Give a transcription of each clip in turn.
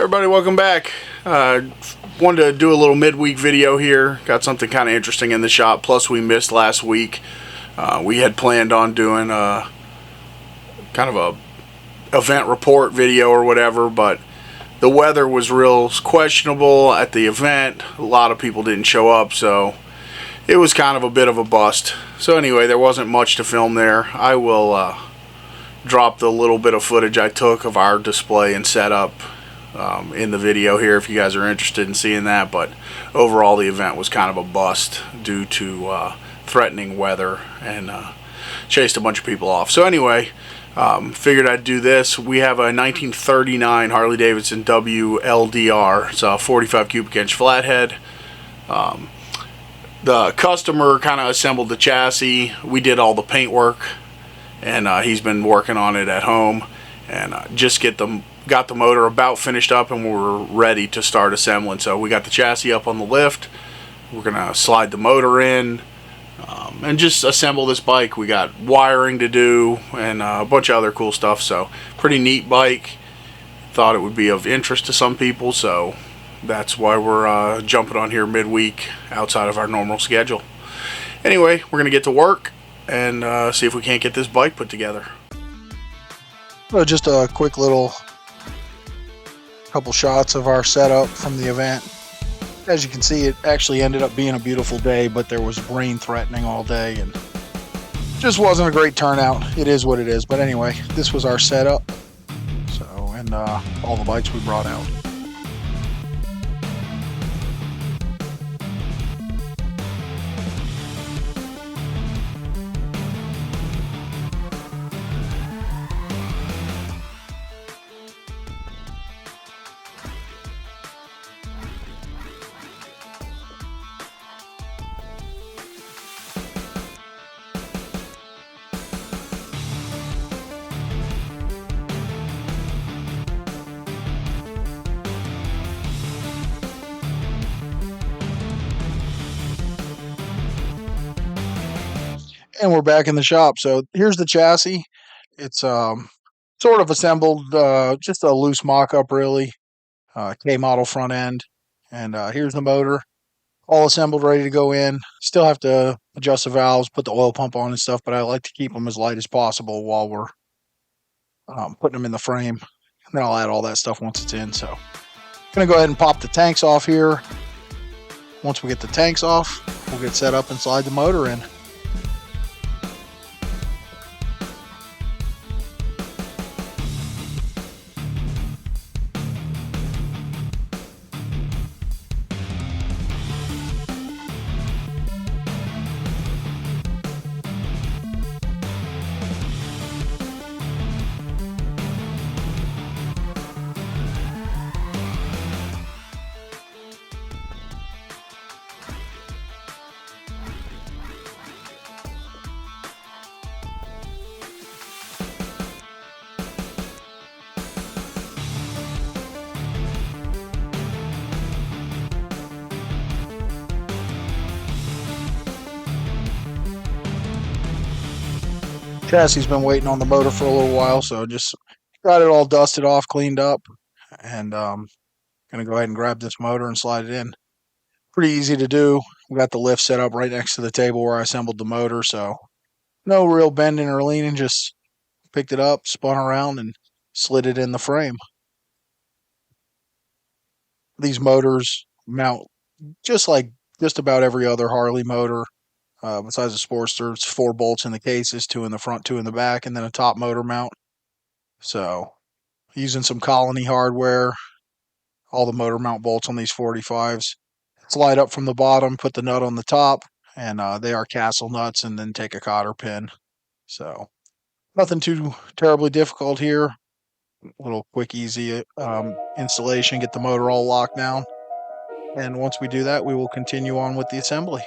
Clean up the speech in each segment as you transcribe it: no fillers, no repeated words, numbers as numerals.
Everybody, welcome back. Wanted to do a little midweek video here. Got something kind of interesting in the shop, plus we missed last week. We had planned on doing a kind of a event report video or whatever, but the weather was real questionable at the event. A lot of people didn't show up, so it was kind of a bit of a bust. So anyway, there wasn't much to film there. I will drop the little bit of footage I took of our display and setup in the video here if you guys are interested in seeing that. But overall, the event was kind of a bust due to threatening weather and chased a bunch of people off. So anyway, figured I'd do this. We have a 1939 Harley Davidson WLDR. It's a 45 cubic inch flathead. The customer kind of assembled the chassis. We did all the paint work, and he's been working on it at home, and just got the motor about finished up, and we're ready to start assembling. So we got the chassis up on the lift. We're gonna slide the motor in and just assemble this bike. We got wiring to do and a bunch of other cool stuff. So pretty neat bike. Thought it would be of interest to some people, so that's why we're jumping on here midweek outside of our normal schedule. Anyway, we're gonna get to work and see if we can't get this bike put together. So just a quick little couple shots of our setup from the event. As you can see, it actually ended up being a beautiful day, but there was rain threatening all day and just wasn't a great turnout. It is what it is. But anyway, this was our setup. So, and all the bikes we brought out. And we're back in the shop. So here's the chassis. It's sort of assembled, just a loose mock-up really, K-model front end. And here's the motor, all assembled, ready to go in. Still have to adjust the valves, put the oil pump on and stuff, but I like to keep them as light as possible while we're putting them in the frame. And then I'll add all that stuff once it's in. So I'm gonna go ahead and pop the tanks off here. Once we get the tanks off, we'll get set up and slide the motor in. Chassis been waiting on the motor for a little while, so just got it all dusted off, cleaned up, and gonna go ahead and grab this motor and slide it in. Pretty easy to do. We got the lift set up right next to the table where I assembled the motor, so no real bending or leaning, just picked it up, spun around, and slid it in the frame. These motors mount just like just about every other Harley motor. Besides the Sportster, it's 4 bolts in the cases, 2 in the front, 2 in the back, and then a top motor mount. So, using some Colony hardware, all the motor mount bolts on these 45s. Slide up from the bottom, put the nut on the top, and they are castle nuts, and then take a cotter pin. So, nothing too terribly difficult here. A little quick, easy installation, get the motor all locked down. And once we do that, we will continue on with the assembly.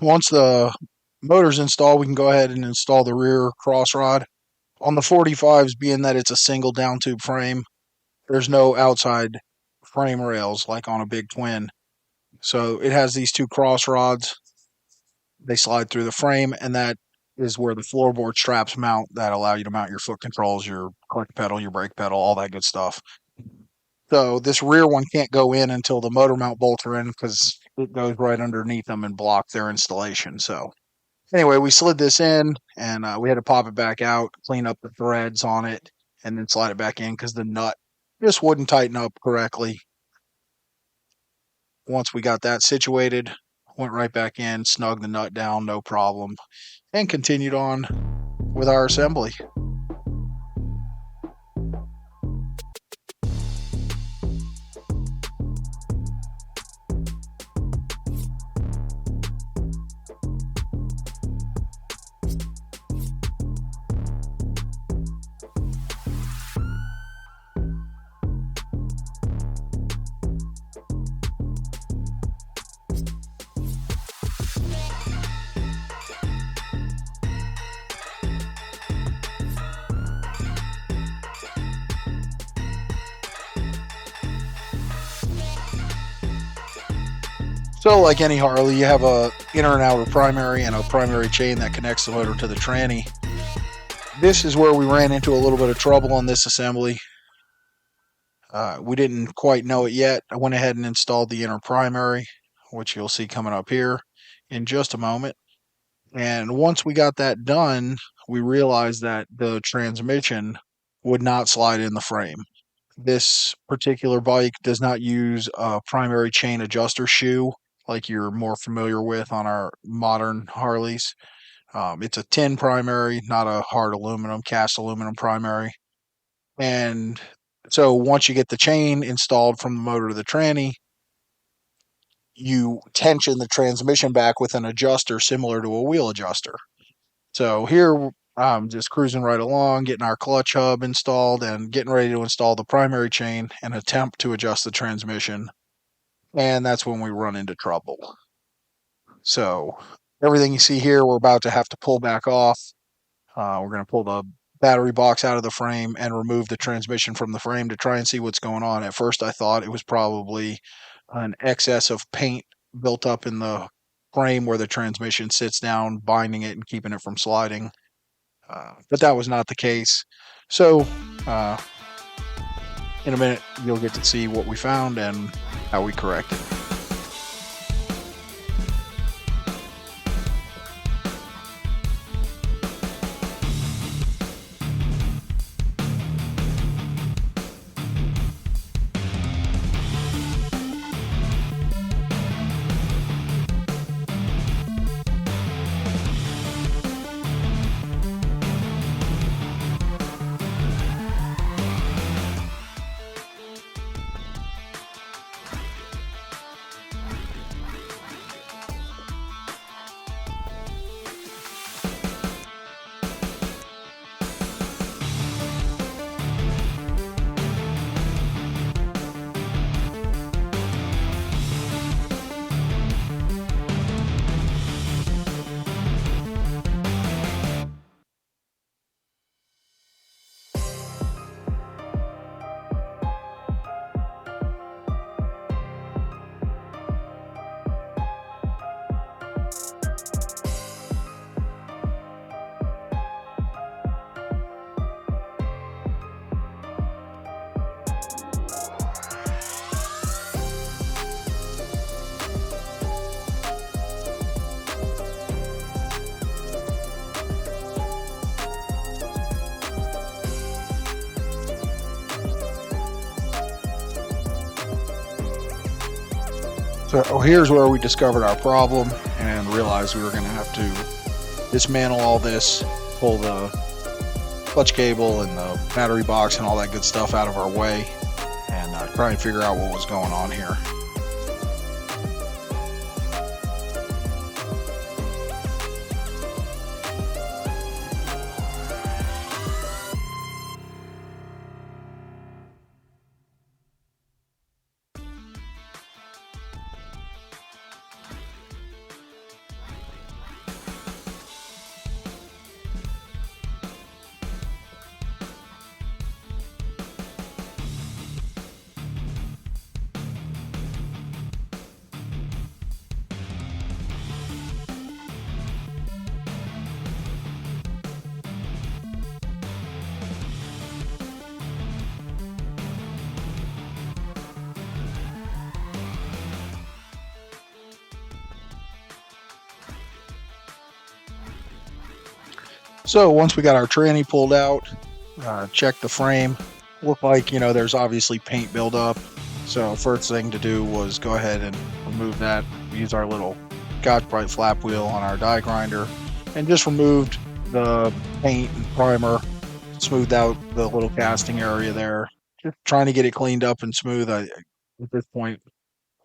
once the motor's installed, we can go ahead and install the rear cross rod. On the 45s, being that it's a single down tube frame, there's no outside frame rails like on a big twin. So it has these two cross rods. They slide through the frame, and that is where the floorboard straps mount that allow you to mount your foot controls, your clutch pedal, your brake pedal, all that good stuff. So this rear one can't go in until the motor mount bolts are in because it goes right underneath them and block their installation. So anyway, we slid this in and we had to pop it back out, clean up the threads on it, and then slide it back in because the nut just wouldn't tighten up correctly. Once we got that situated, went right back in, snugged the nut down, no problem, and continued on with our assembly. So, like any Harley, you have a inner and outer primary and a primary chain that connects the motor to the tranny. This is where we ran into a little bit of trouble on this assembly. We didn't quite know it yet. I went ahead and installed the inner primary, which you'll see coming up here in just a moment. And once we got that done, we realized that the transmission would not slide in the frame. This particular bike does not use a primary chain adjuster shoe like you're more familiar with on our modern Harleys. It's a tin primary, not a hard aluminum, cast aluminum primary. And so once you get the chain installed from the motor to the tranny, you tension the transmission back with an adjuster similar to a wheel adjuster. So here I'm just cruising right along, getting our clutch hub installed and getting ready to install the primary chain and attempt to adjust the transmission. And that's when we run into trouble. So everything you see here, we're about to have to pull back off. We're going to pull the battery box out of the frame and remove the transmission from the frame to try and see what's going on. At first, I thought it was probably an excess of paint built up in the frame where the transmission sits down, binding it and keeping it from sliding. But that was not the case. So, in a minute, you'll get to see what we found and how we corrected it. So here's where we discovered our problem and realized we were going to have to dismantle all this, pull the clutch cable and the battery box and all that good stuff out of our way, and try and figure out what was going on here. So once we got our tranny pulled out, checked the frame, looked like, there's obviously paint buildup. So first thing to do was go ahead and remove that. We use our little Scotch Brite flap wheel on our die grinder and just removed the paint and primer, smoothed out the little casting area there. Just trying to get it cleaned up and smooth. At this point,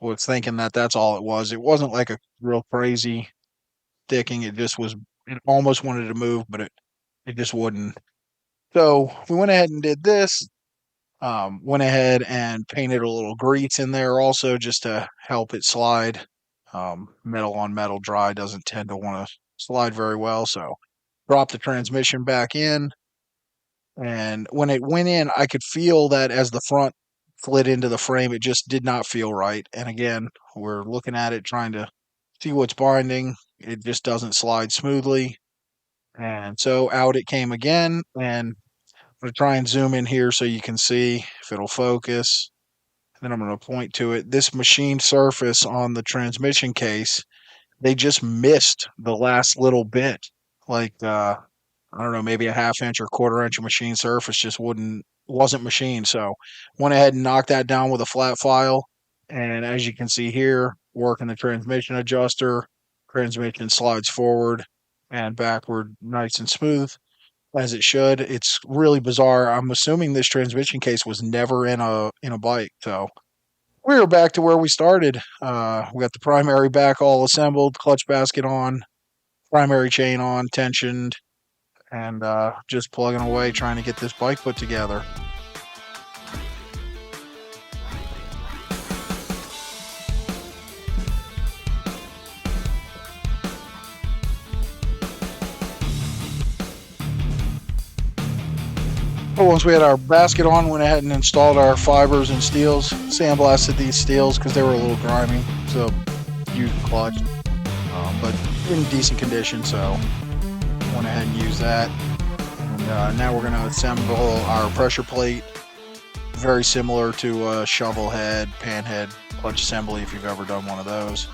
was thinking that that's all it was. It wasn't like a real crazy sticking. It just was. It almost wanted to move, but it just wouldn't. So we went ahead and did this. Went ahead and painted a little grease in there also just to help it slide. Metal on metal dry doesn't tend to want to slide very well. So dropped the transmission back in. And when it went in, I could feel that as the front slid into the frame, it just did not feel right. And again, we're looking at it, trying to see what's binding. It just doesn't slide smoothly. And so out it came again. And I'm going to try and zoom in here so you can see if it'll focus. Then I'm going to point to it. This machined surface on the transmission case, they just missed the last little bit. Like, I don't know, maybe a half inch or quarter inch of machine surface just wasn't machined. So went ahead and knocked that down with a flat file. And as you can see here, working the transmission adjuster, transmission slides forward and backward nice and smooth as it should. It's really bizarre. I'm assuming this transmission case was never in a bike. So we were back to where we started. We got the primary back all assembled, clutch basket on, primary chain on, tensioned, and just plugging away trying to get this bike put together. But once we had our basket on, went ahead and installed our fibers and steels. Sandblasted these steels because they were a little grimy, so used clutch, but in decent condition, so went ahead and used that. And now we're going to assemble our pressure plate, very similar to a shovel head, pan head clutch assembly if you've ever done one of those.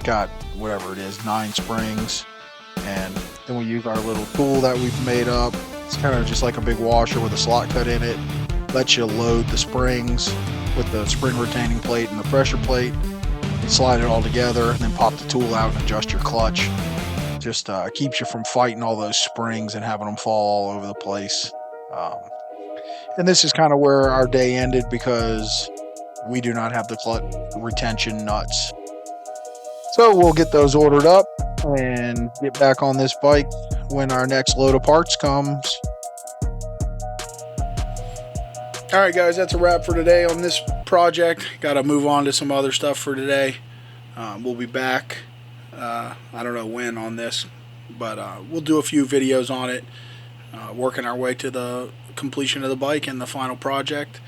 Got whatever it is, 9 springs, and then we use our little tool that we've made up. It's kind of just like a big washer with a slot cut in it. Lets you load the springs with the spring retaining plate and the pressure plate. You slide it all together and then pop the tool out and adjust your clutch. Just keeps you from fighting all those springs and having them fall all over the place. And this is kind of where our day ended because we do not have the clutch retention nuts. So we'll get those ordered up and get back on this bike when our next load of parts comes. All right, guys, that's a wrap for today on this project. Got to move on to some other stuff for today. We'll be back. I don't know when on this, but we'll do a few videos on it, working our way to the completion of the bike and the final project.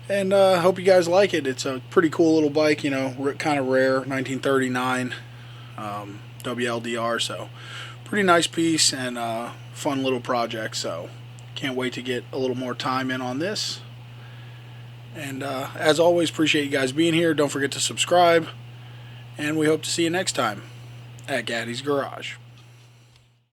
And hope you guys like it. It's a pretty cool little bike, kind of rare, 1939 WLDR. So pretty nice piece and fun little project. So can't wait to get a little more time in on this. And as always, appreciate you guys being here. Don't forget to subscribe. And we hope to see you next time at Gattis Garage.